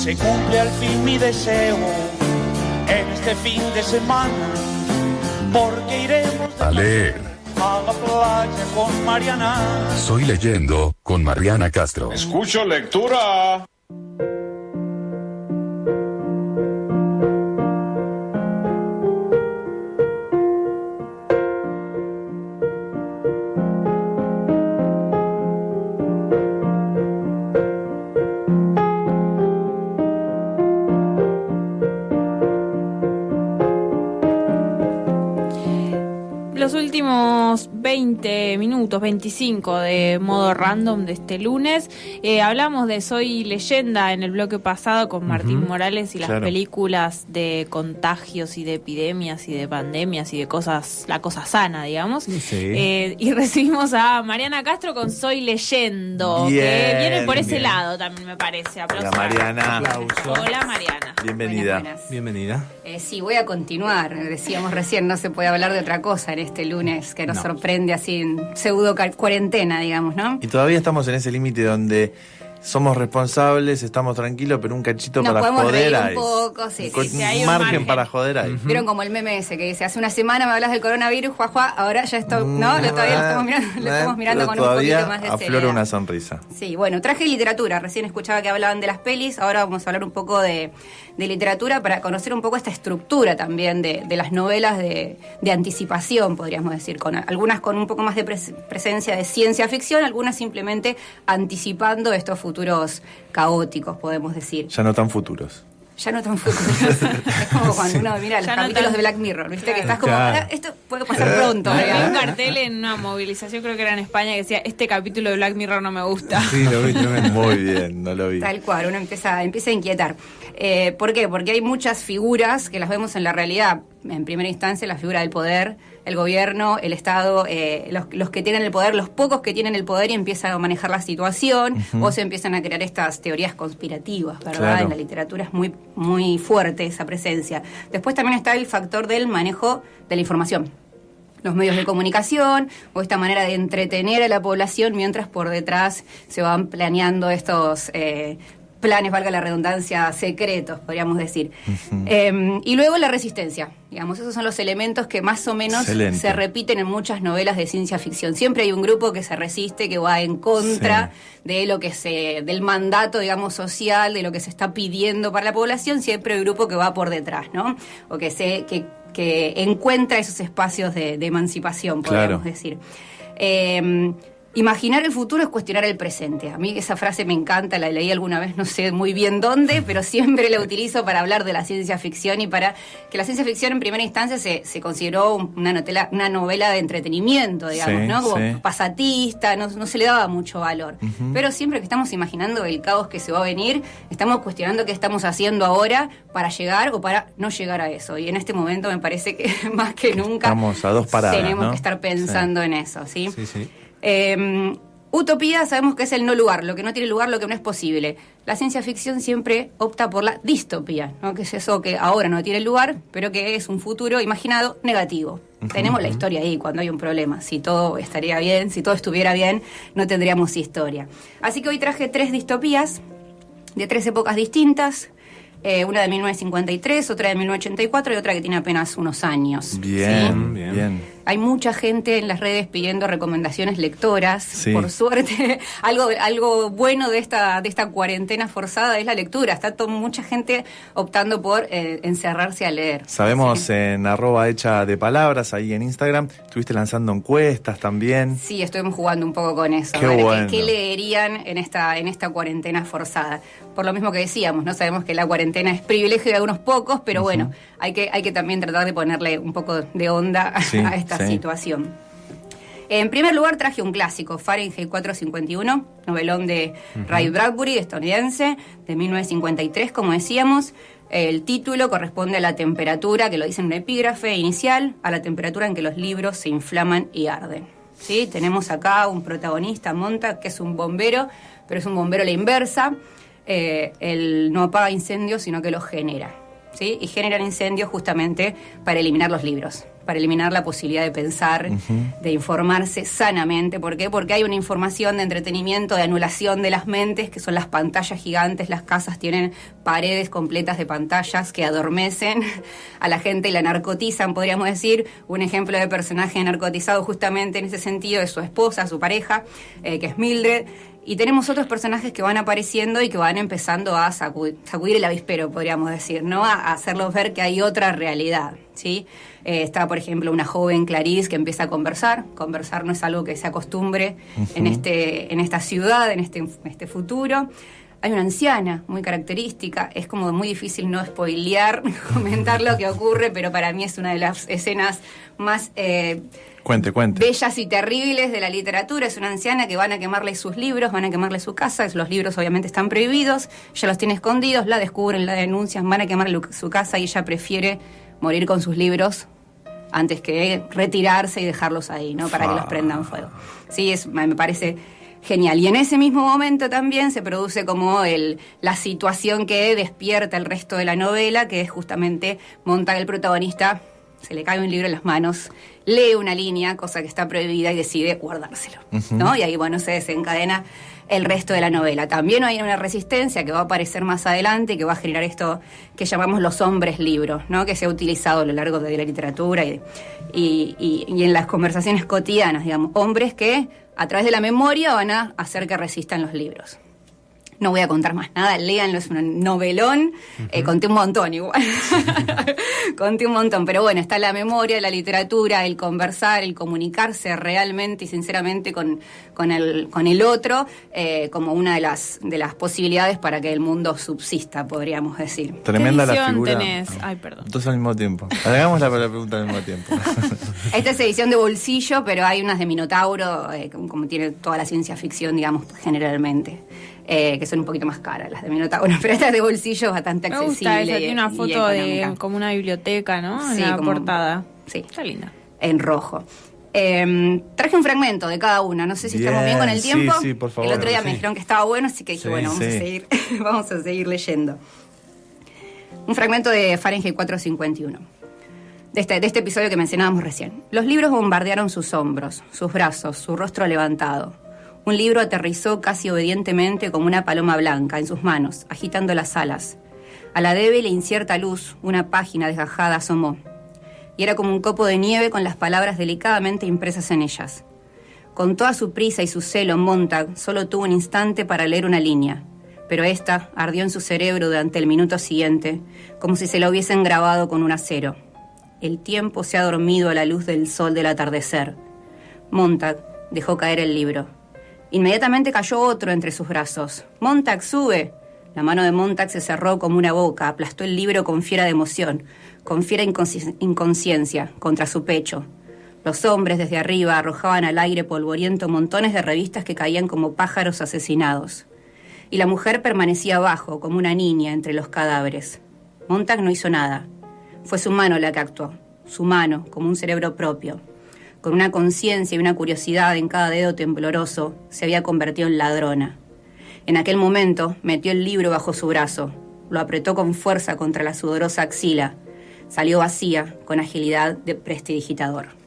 se cumple al fin mi deseo en este fin de semana, porque iremos a leer a la playa con Mariana. Soy Leyendo con Mariana Castro. Escucho lectura. Los últimos 20 minutos, 25 de modo random de este lunes, hablamos de Soy Leyenda en el bloque pasado con Martín Morales y las películas de contagios y de epidemias y de pandemias y de cosas, la cosa sana, digamos. Sí. Y recibimos a Mariana Castro con Soy Leyendo, bien, que viene por ese bien. lado también, me parece. Aplausos. Hola, Mariana. Hola, Mariana. Bienvenida. Buenas. Bienvenida. Sí, voy a continuar. Decíamos recién, no se puede hablar de otra cosa en este lunes que nos sorprende así en pseudo cuarentena, digamos, ¿no? Y todavía estamos en ese límite donde somos responsables, estamos tranquilos, pero un cachito Nos para podemos joder reír hay. un poco, sí, Con sí, hay un margen margen para joder hay. Vieron como el meme ese que dice, hace una semana me hablas del coronavirus, juá, ahora ya esto, ¿no? Todavía lo estamos mirando con un poquito más de aflora seriedad. una sonrisa. Sí, bueno, traje literatura. Recién escuchaba que hablaban de las pelis, ahora vamos a hablar un poco de literatura para conocer un poco esta estructura también de las novelas de anticipación, podríamos decir, con algunas con un poco más de presencia de ciencia ficción, algunas simplemente anticipando estos futuros caóticos, podemos decir. Ya no tan futuros. Ya no tan futuros. Es como cuando uno mira los Ya no capítulos tan- de Black Mirror, ¿viste? Claro. Que estás como, Claro. esto puede pasar pronto. Había un digamos. cartel en una movilización, creo que era en España, que decía, este capítulo de Black Mirror no me gusta. Sí, lo vi, muy bien, no lo vi. Tal cual, uno empieza a inquietar. ¿Por qué? Porque hay muchas figuras que las vemos en la realidad. En primera instancia, la figura del poder, el gobierno, el Estado, los que tienen el poder, los pocos que tienen el poder y empiezan a manejar la situación, o se empiezan a crear estas teorías conspirativas, ¿verdad? Claro. En la literatura es muy, muy fuerte esa presencia. Después también está el factor del manejo de la información. Los medios de comunicación o esta manera de entretener a la población mientras por detrás se van planeando estos planes, valga la redundancia, secretos, podríamos decir. Y luego la resistencia. Digamos, esos son los elementos que más o menos Excelente. se repiten en muchas novelas de ciencia ficción. Siempre hay un grupo que se resiste, que va en contra de lo que del mandato, digamos, social, de lo que se está pidiendo para la población. Siempre hay un grupo que va por detrás, ¿no? O que encuentra esos espacios de emancipación, podríamos decir. Imaginar el futuro es cuestionar el presente. A mí esa frase me encanta, la leí alguna vez, no sé muy bien dónde, pero siempre la utilizo para hablar de la ciencia ficción y para que la ciencia ficción en primera instancia se consideró una novela de entretenimiento, digamos, ¿no? Como pasatista, no se le daba mucho valor. Pero siempre que estamos imaginando el caos que se va a venir, estamos cuestionando qué estamos haciendo ahora para llegar o para no llegar a eso. Y en este momento me parece que más que nunca Estamos a dos paradas, tenemos ¿no? que estar pensando en eso, ¿sí? Sí, sí. Utopía sabemos que es el no lugar, lo que no tiene lugar, lo que no es posible. La ciencia ficción siempre opta por la distopía, ¿no? Que es eso que ahora no tiene lugar, pero que es un futuro imaginado negativo. Tenemos la historia ahí cuando hay un problema. Si todo estaría bien, si todo estuviera bien, no tendríamos historia. Así que hoy traje 3 distopías de 3 épocas distintas. Una de 1953, otra de 1984 y otra que tiene apenas unos años. Bien, ¿sí? bien. Hay mucha gente en las redes pidiendo recomendaciones lectoras. Sí. Por suerte, algo bueno de esta cuarentena forzada es la lectura. Está mucha gente optando por encerrarse a leer. Sabemos Sí. en @hecha de palabras, ahí en Instagram, estuviste lanzando encuestas también. Sí, estuvimos jugando un poco con eso. Qué A ver, bueno. ¿qué leerían en esta cuarentena forzada? Por lo mismo que decíamos, no sabemos que la cuarentena es privilegio de algunos pocos, pero bueno, hay que también tratar de ponerle un poco de onda a esta situación. En primer lugar traje un clásico, Fahrenheit 451, novelón de Ray Bradbury, estadounidense, de 1953, como decíamos. El título corresponde a la temperatura, que lo dice en un epígrafe inicial, a la temperatura en que los libros se inflaman y arden. ¿Sí? Tenemos acá un protagonista, Montag, que es un bombero, pero es un bombero a la inversa. Él no apaga incendios, sino que los genera. ¿Sí? Y generan incendios justamente para eliminar los libros, para eliminar la posibilidad de pensar, de informarse sanamente. ¿Por qué? Porque hay una información de entretenimiento, de anulación de las mentes, que son las pantallas gigantes. Las casas tienen paredes completas de pantallas que adormecen a la gente y la narcotizan, podríamos decir. Un ejemplo de personaje narcotizado justamente en ese sentido es su esposa, su pareja, que es Mildred. Y tenemos otros personajes que van apareciendo y que van empezando a sacudir el avispero, podríamos decir, ¿no? A hacerlos ver que hay otra realidad, ¿sí? Está, por ejemplo, una joven Clarice que empieza a conversar. Conversar no es algo que se acostumbre en esta ciudad, en este futuro. Hay una anciana muy característica. Es como muy difícil no spoilear, comentar lo que ocurre, pero para mí es una de las escenas más... Cuente. bellas y terribles de la literatura. Es una anciana que van a quemarle sus libros, van a quemarle su casa. Los libros obviamente están prohibidos, ella los tiene escondidos, la descubren, la denuncian, van a quemarle su casa y ella prefiere morir con sus libros antes que retirarse y dejarlos ahí, ¿no? Para que los prendan fuego. Sí, me parece genial. Y en ese mismo momento también se produce como la situación que despierta el resto de la novela, que es justamente Montag, el protagonista, se le cae un libro en las manos, lee una línea, cosa que está prohibida, y decide guardárselo, ¿no? Y ahí, bueno, se desencadena el resto de la novela. También hay una resistencia que va a aparecer más adelante y que va a generar esto que llamamos los hombres libros, ¿no? Que se ha utilizado a lo largo de la literatura y en las conversaciones cotidianas, digamos, hombres que a través de la memoria van a hacer que resistan los libros. No voy a contar más nada, léanlo, es un novelón. Conté un montón igual. Conté un montón, pero bueno, está la memoria, la literatura, el conversar, el comunicarse realmente y sinceramente con el otro, como una de las posibilidades para que el mundo subsista, podríamos decir. Tremenda la figura. Tenés? Ay, perdón. Entonces al mismo tiempo. Hagamos la pregunta al mismo tiempo. Esta es edición de bolsillo, pero hay unas de Minotauro, como tiene toda la ciencia ficción, digamos, generalmente. Que son un poquito más caras las de Minotauro, pero esta de bolsillo es bastante accesible. Me gusta esa, tiene una foto de como una biblioteca, ¿no? Sí, en la como, portada. Sí. Está linda. En rojo. Traje un fragmento de cada una, no sé si estamos bien con el tiempo. Sí, por favor. El otro día me dijeron que estaba bueno, así que dije, vamos a seguir leyendo. Un fragmento de Fahrenheit 451. De este episodio que mencionábamos recién. Los libros bombardearon sus hombros, sus brazos, su rostro levantado. Un libro aterrizó casi obedientemente como una paloma blanca en sus manos, agitando las alas. A la débil e incierta luz, una página desgajada asomó. Y era como un copo de nieve con las palabras delicadamente impresas en ellas. Con toda su prisa y su celo, Montag solo tuvo un instante para leer una línea, pero esta ardió en su cerebro durante el minuto siguiente, como si se la hubiesen grabado con un acero. El tiempo se ha dormido a la luz del sol del atardecer. Montag dejó caer el libro. Inmediatamente cayó otro entre sus brazos. «Montag, sube». La mano de Montag se cerró como una boca, aplastó el libro con fiera emoción, con fiera inconsciencia, contra su pecho. Los hombres desde arriba arrojaban al aire polvoriento montones de revistas que caían como pájaros asesinados. Y la mujer permanecía abajo, como una niña, entre los cadáveres. Montag no hizo nada. Fue su mano la que actuó, su mano, como un cerebro propio. Con una conciencia y una curiosidad en cada dedo tembloroso, se había convertido en ladrona. En aquel momento, metió el libro bajo su brazo, lo apretó con fuerza contra la sudorosa axila, salió vacía, con agilidad de prestidigitador.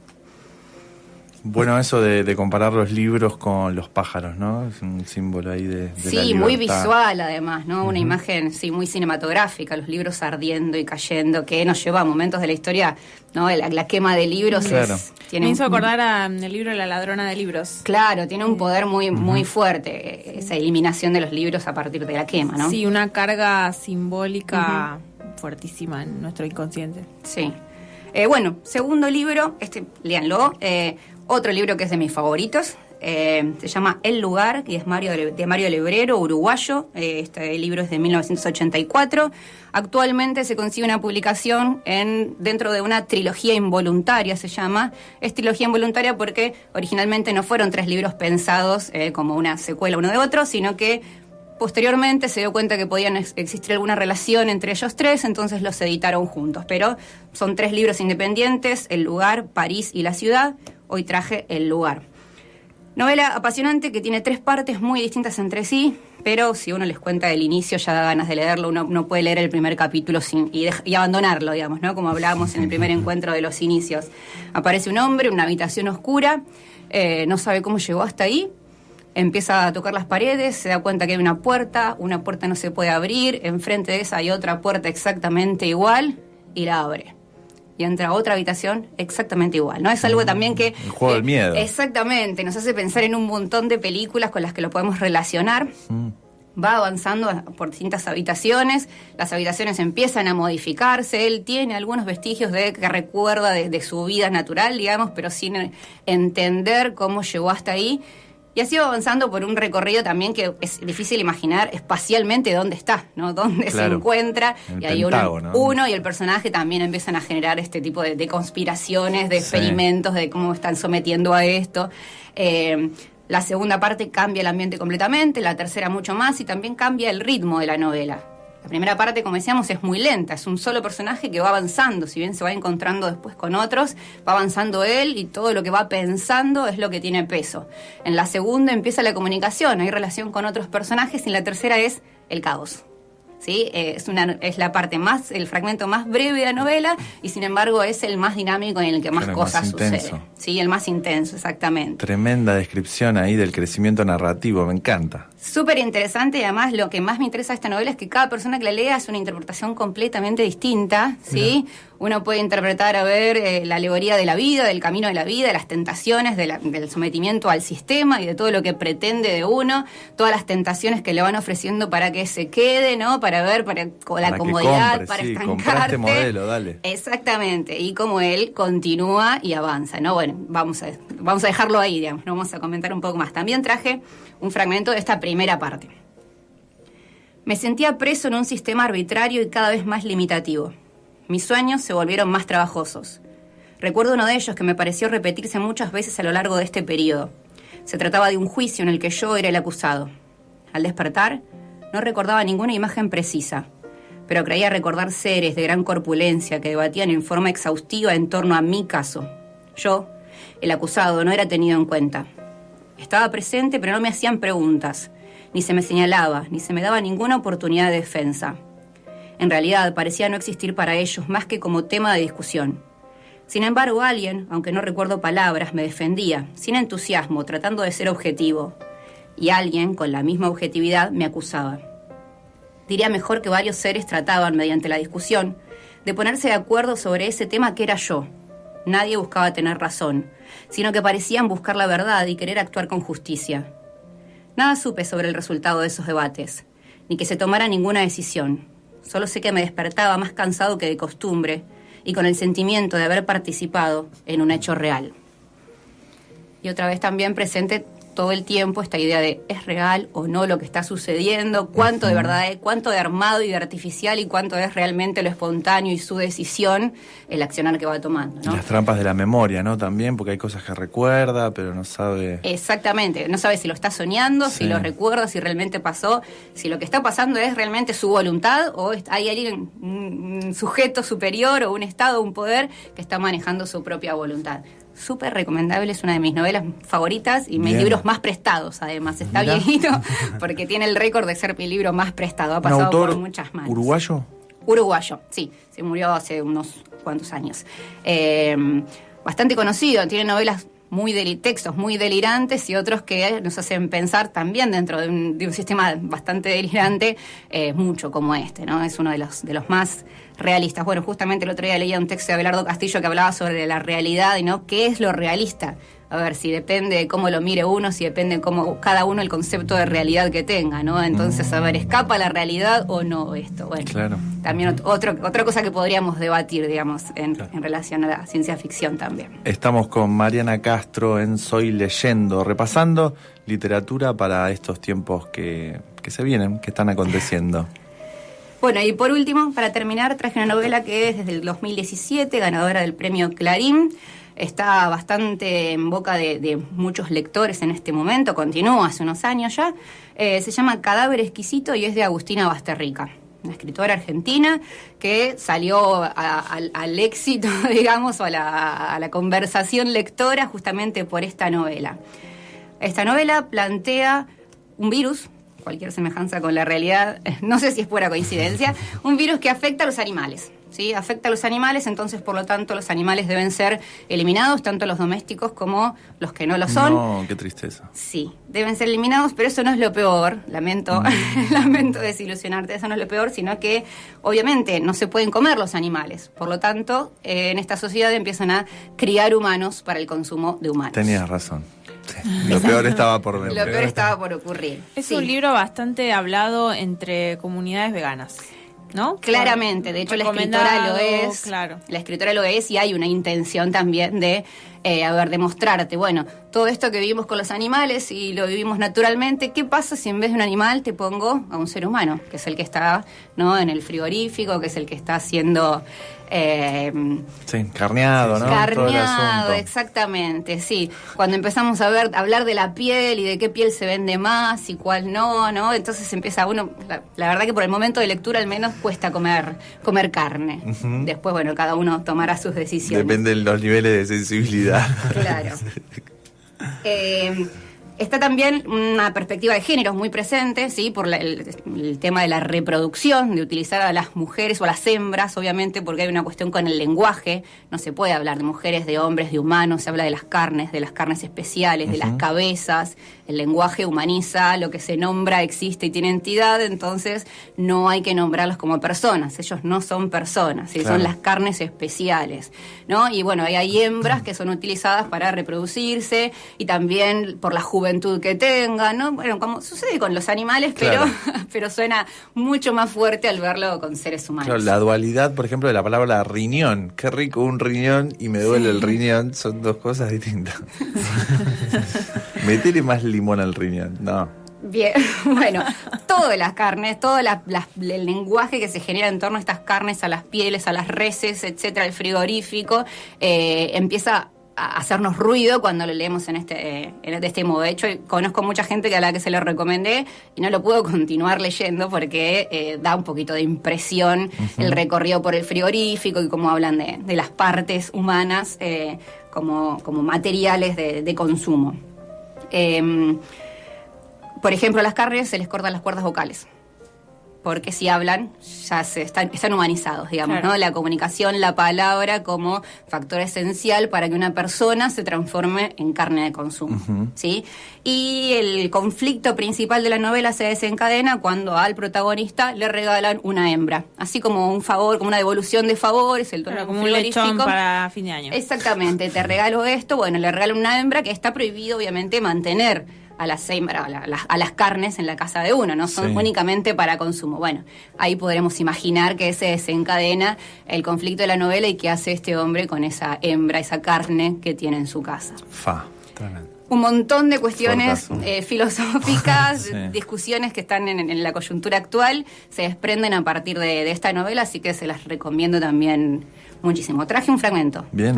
Bueno, eso de comparar los libros con los pájaros, ¿no? Es un símbolo ahí de la libertad. Muy visual además, ¿no? Una imagen, muy cinematográfica, los libros ardiendo y cayendo, que nos lleva a momentos de la historia, ¿no? La quema de libros claro. Me hizo acordar al libro La ladrona de libros. Claro, tiene un poder muy fuerte, esa eliminación de los libros a partir de la quema, ¿no? Sí, una carga simbólica fuertísima en nuestro inconsciente. Sí. Bueno, segundo libro, léanlo, otro libro que es de mis favoritos, se llama El lugar, y es de Mario Lebrero, uruguayo. Este libro es de 1984. Actualmente se consigue una publicación dentro de una trilogía involuntaria, se llama. Es trilogía involuntaria porque originalmente no fueron 3 libros pensados como una secuela uno de otro, sino que posteriormente se dio cuenta que podían existir alguna relación entre ellos 3, entonces los editaron juntos. Pero son 3 libros independientes: El lugar, París y la ciudad. Hoy traje El lugar. Novela apasionante que tiene 3 partes muy distintas entre sí, pero si uno les cuenta del inicio ya da ganas de leerlo. Uno no puede leer el primer capítulo y abandonarlo, digamos, ¿no? Como hablábamos en el primer encuentro de los inicios. Aparece un hombre en una habitación oscura, no sabe cómo llegó hasta ahí, empieza a tocar las paredes, se da cuenta que hay una puerta no se puede abrir, enfrente de esa hay otra puerta exactamente igual y la abre. Y entra a otra habitación exactamente igual, ¿no? Es algo también que... El juego del miedo. Exactamente, nos hace pensar en un montón de películas con las que lo podemos relacionar. Va avanzando por distintas habitaciones, las habitaciones empiezan a modificarse, él tiene algunos vestigios que recuerda de su vida natural, digamos, pero sin entender cómo llegó hasta ahí. Y así va avanzando por un recorrido también que es difícil imaginar espacialmente dónde está, ¿no? Dónde se encuentra. Y ahí uno y el personaje también empiezan a generar este tipo de conspiraciones, de experimentos, de cómo están sometiendo a esto. La segunda parte cambia el ambiente completamente, la tercera mucho más, y también cambia el ritmo de la novela. La primera parte, como decíamos, es muy lenta, es un solo personaje que va avanzando, si bien se va encontrando después con otros, va avanzando él y todo lo que va pensando es lo que tiene peso. En la segunda empieza la comunicación, hay relación con otros personajes, y en la tercera es el caos. ¿Sí? Es la parte el fragmento más breve de la novela, y sin embargo es el más dinámico en el que más cosas suceden. Sí, el más intenso, exactamente. Tremenda descripción ahí del crecimiento narrativo, me encanta. Súper interesante, y además lo que más me interesa de esta novela es que cada persona que la lea es una interpretación completamente distinta, ¿sí? Uno puede interpretar, la alegoría de la vida, del camino de la vida, de las tentaciones, del sometimiento al sistema y de todo lo que pretende de uno, todas las tentaciones que le van ofreciendo para que se quede, ¿no? Para la comodidad, para estancarte. Modelo, dale. Exactamente, y como él continúa y avanza, ¿no? Bueno, vamos a dejarlo ahí, digamos, no vamos a comentar un poco más. También traje un fragmento de esta primera parte. Me sentía preso en un sistema arbitrario y cada vez más limitativo. Mis sueños se volvieron más trabajosos. Recuerdo uno de ellos que me pareció repetirse muchas veces a lo largo de este periodo. Se trataba de un juicio en el que yo era el acusado. Al despertar, no recordaba ninguna imagen precisa, pero creía recordar seres de gran corpulencia que debatían en forma exhaustiva en torno a mi caso. Yo, el acusado, no era tenido en cuenta. Estaba presente, pero no me hacían preguntas, ni se me señalaba, ni se me daba ninguna oportunidad de defensa. En realidad, parecía no existir para ellos más que como tema de discusión. Sin embargo, alguien, aunque no recuerdo palabras, me defendía, sin entusiasmo, tratando de ser objetivo. Y alguien, con la misma objetividad, me acusaba. Diría mejor que varios seres trataban, mediante la discusión, de ponerse de acuerdo sobre ese tema que era yo. Nadie buscaba tener razón, sino que parecían buscar la verdad y querer actuar con justicia. Nada supe sobre el resultado de esos debates, ni que se tomara ninguna decisión. Solo sé que me despertaba más cansado que de costumbre y con el sentimiento de haber participado en un hecho real. Y otra vez también presente todo el tiempo esta idea de ¿es real o no lo que está sucediendo? ¿Cuánto de verdad es? ¿Cuánto de armado y de artificial? ¿Y cuánto es realmente lo espontáneo y su decisión, el accionar que va tomando, ¿no? Y las trampas de la memoria, ¿no? También, porque hay cosas que recuerda, pero no sabe... Exactamente, no sabe si lo está soñando, si lo recuerda, si realmente pasó, si lo que está pasando es realmente su voluntad o hay alguien, un sujeto superior o un estado, un poder que está manejando su propia voluntad. Súper recomendable, es una de mis novelas favoritas y mis libros más prestados, además. Está viejito porque tiene el récord de ser mi libro más prestado. Ha pasado por muchas manos. ¿Uruguayo? Uruguayo, sí. Se murió hace unos cuantos años. Bastante conocido, tiene novelas textos muy delirantes y otros que nos hacen pensar también dentro de un sistema bastante delirante, mucho como este, ¿no? Es uno de los más realistas. Bueno, justamente el otro día leía un texto de Abelardo Castillo que hablaba sobre la realidad y no qué es lo realista. A ver, si depende de cómo lo mire uno, si depende de cómo cada uno el concepto de realidad que tenga, ¿no? Entonces, a ver, ¿escapa la realidad o no esto? Bueno, claro. También otra cosa que podríamos debatir, digamos, en relación a la ciencia ficción también. Estamos con Mariana Castro en Soy Leyendo, repasando literatura para estos tiempos que se vienen, que están aconteciendo. Bueno, y por último, para terminar, traje una novela que es desde el 2017, ganadora del premio Clarín. Está bastante en boca de muchos lectores en este momento, continúa hace unos años ya. Se llama Cadáver Exquisito y es de Agustina Basterrica, una escritora argentina que salió al éxito, digamos, o a la conversación lectora justamente por esta novela. Esta novela plantea un virus cualquier semejanza con la realidad, no sé si es pura coincidencia, un virus que afecta a los animales. ¿Sí? Afecta a los animales, entonces por lo tanto los animales deben ser eliminados, tanto los domésticos como los que no lo son. No, qué tristeza. Sí, deben ser eliminados, pero eso no es lo peor, lamento desilusionarte, eso no es lo peor, sino que obviamente no se pueden comer los animales, por lo tanto en esta sociedad empiezan a criar humanos para el consumo de humanos. Tenías razón. Sí. Lo peor estaba por venir. Lo peor estaba por ocurrir. Es un libro bastante hablado entre comunidades veganas, ¿no? Claramente, de hecho la escritora lo es. Claro. La escritora lo es y hay una intención también de demostrarte, bueno, todo esto que vivimos con los animales y lo vivimos naturalmente, ¿qué pasa si en vez de un animal te pongo a un ser humano? Que es el que está, ¿no?, en el frigorífico, que es el que está haciendo... sí, carneado, ¿no? Carneado, exactamente, sí. Cuando empezamos a hablar de la piel y de qué piel se vende más y cuál no, entonces empieza uno, la verdad que por el momento de lectura al menos cuesta comer carne. Uh-huh. Después, bueno, cada uno tomará sus decisiones. Depende de los niveles de sensibilidad. Claro. Está también una perspectiva de género muy presente, ¿sí? Por el tema de la reproducción, de utilizar a las mujeres o a las hembras, obviamente, porque hay una cuestión con el lenguaje. No se puede hablar de mujeres, de hombres, de humanos. Se habla de las carnes especiales, de las cabezas. El lenguaje humaniza, lo que se nombra existe y tiene entidad, entonces no hay que nombrarlos como personas. Ellos no son personas, ¿sí? Claro. Son las carnes especiales, ¿no? Y bueno, hay hembras que son utilizadas para reproducirse y también por la juventud que tengan, ¿no? Bueno, como sucede con los animales, claro. pero suena mucho más fuerte al verlo con seres humanos. Claro, la dualidad, por ejemplo, de la palabra riñón. Qué rico un riñón y me duele el riñón, son dos cosas distintas. Metele más limón al riñón, no. Bien, bueno, todas las carnes, todo el lenguaje que se genera en torno a estas carnes, a las pieles, a las reses, etcétera, el frigorífico, empieza a hacernos ruido cuando lo leemos de este modo. De hecho, conozco mucha gente a la que se lo recomendé y no lo puedo continuar leyendo porque da un poquito de impresión el recorrido por el frigorífico y cómo hablan de las partes humanas como materiales de consumo. Por ejemplo, a las carnes se les cortan las cuerdas vocales, porque si hablan ya están humanizados, digamos, claro. ¿No? La comunicación, la palabra como factor esencial para que una persona se transforme en carne de consumo, ¿sí? Y el conflicto principal de la novela se desencadena cuando al protagonista le regalan una hembra, así como un favor, como una devolución de favores, como un lechón para fin de año. Exactamente, te regalo esto, bueno, le regalan una hembra que está prohibido obviamente mantener a las hembras, a las carnes en la casa de uno, no son únicamente para consumo. Bueno, ahí podremos imaginar que se desencadena el conflicto de la novela y qué hace este hombre con esa hembra, esa carne que tiene en su casa. Tremendo. Un montón de cuestiones filosóficas, discusiones que están en la coyuntura actual, se desprenden a partir de esta novela, así que se las recomiendo también muchísimo. Traje un fragmento. Bien,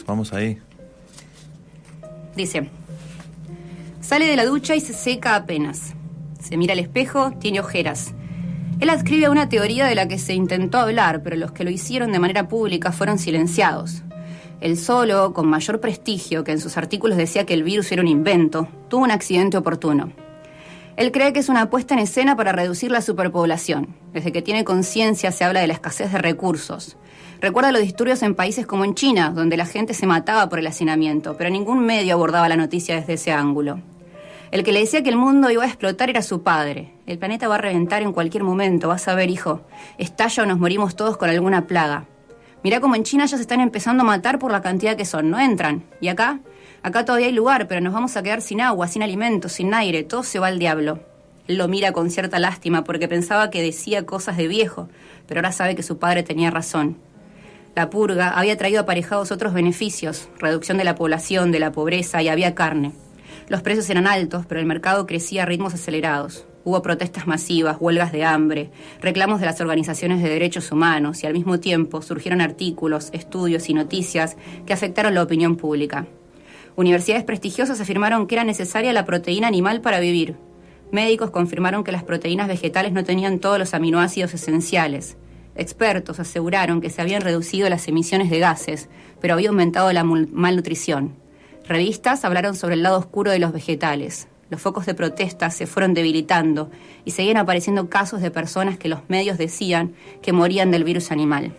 vamos ahí. Dice: sale de la ducha y se seca apenas. Se mira al espejo, tiene ojeras. Él adscribe a una teoría de la que se intentó hablar, pero los que lo hicieron de manera pública fueron silenciados. Él solo, con mayor prestigio, que en sus artículos decía que el virus era un invento, tuvo un accidente oportuno. Él cree que es una puesta en escena para reducir la superpoblación. Desde que tiene conciencia se habla de la escasez de recursos. Recuerda los disturbios en países como en China, donde la gente se mataba por el hacinamiento, pero ningún medio abordaba la noticia desde ese ángulo. El que le decía que el mundo iba a explotar era su padre. El planeta va a reventar en cualquier momento, vas a ver, hijo. Estalla o nos morimos todos con alguna plaga. Mirá como en China ya se están empezando a matar por la cantidad que son, no entran. ¿Y acá? Acá todavía hay lugar, pero nos vamos a quedar sin agua, sin alimentos, sin aire, todo se va al diablo. Él lo mira con cierta lástima porque pensaba que decía cosas de viejo, pero ahora sabe que su padre tenía razón. La purga había traído aparejados otros beneficios, reducción de la población, de la pobreza, y había carne. Los precios eran altos, pero el mercado crecía a ritmos acelerados. Hubo protestas masivas, huelgas de hambre, reclamos de las organizaciones de derechos humanos y al mismo tiempo surgieron artículos, estudios y noticias que afectaron la opinión pública. Universidades prestigiosas afirmaron que era necesaria la proteína animal para vivir. Médicos confirmaron que las proteínas vegetales no tenían todos los aminoácidos esenciales. Expertos aseguraron que se habían reducido las emisiones de gases, pero había aumentado la malnutrición. Revistas hablaron sobre el lado oscuro de los vegetales. los focos de protesta se fueron debilitando y seguían apareciendo casos de personas que los medios decían que morían del virus animal.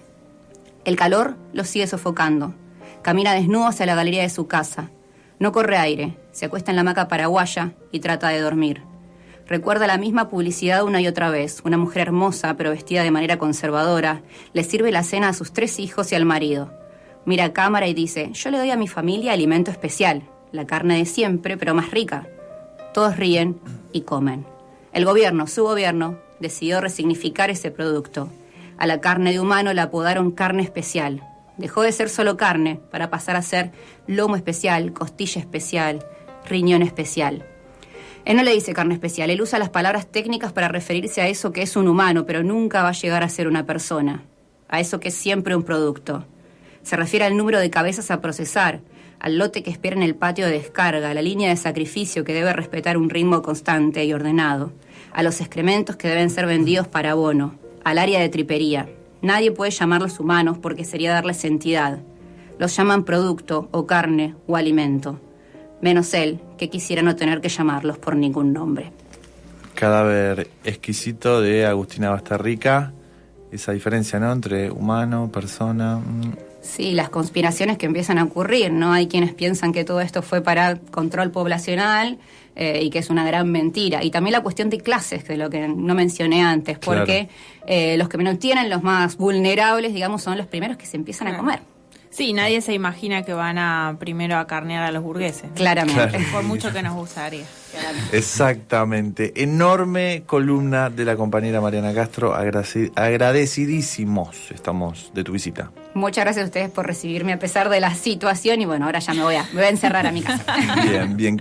El calor los sigue sofocando. Camina desnudo hacia la galería de su casa. No corre aire, se acuesta en la hamaca paraguaya y trata de dormir. Recuerda la misma publicidad una y otra vez. Una mujer hermosa, pero vestida de manera conservadora, le sirve la cena a sus 3 hijos y al marido. Mira a cámara y dice: yo le doy a mi familia alimento especial, la carne de siempre, pero más rica. Todos ríen y comen. El gobierno, su gobierno, decidió resignificar ese producto. A la carne de humano la apodaron carne especial. Dejó de ser solo carne para pasar a ser lomo especial, costilla especial, riñón especial. Él no le dice carne especial, él usa las palabras técnicas para referirse a eso que es un humano, pero nunca va a llegar a ser una persona, a eso que es siempre un producto. Se refiere al número de cabezas a procesar, al lote que espera en el patio de descarga, a la línea de sacrificio que debe respetar un ritmo constante y ordenado, a los excrementos que deben ser vendidos para abono, al área de tripería. Nadie puede llamarlos humanos porque sería darles entidad. Los llaman producto o carne o alimento. Menos él, que quisiera no tener que llamarlos por ningún nombre. Cadáver exquisito de Agustina Bastarrica. Esa diferencia, ¿no?, entre humano, persona. Sí, las conspiraciones que empiezan a ocurrir, ¿no? Hay quienes piensan que todo esto fue para control poblacional y que es una gran mentira. Y también la cuestión de clases, que es lo que no mencioné antes, porque los que menos tienen, los más vulnerables, digamos, son los primeros que se empiezan a comer. Sí, nadie se imagina que van a primero a carnear a los burgueses. Claramente. Claro. Por mucho que nos gustaría. Exactamente. Enorme columna de la compañera Mariana Castro. Agradecidísimos estamos de tu visita. Muchas gracias a ustedes por recibirme a pesar de la situación y bueno, ahora ya me voy a encerrar a mi casa. Bien, bien.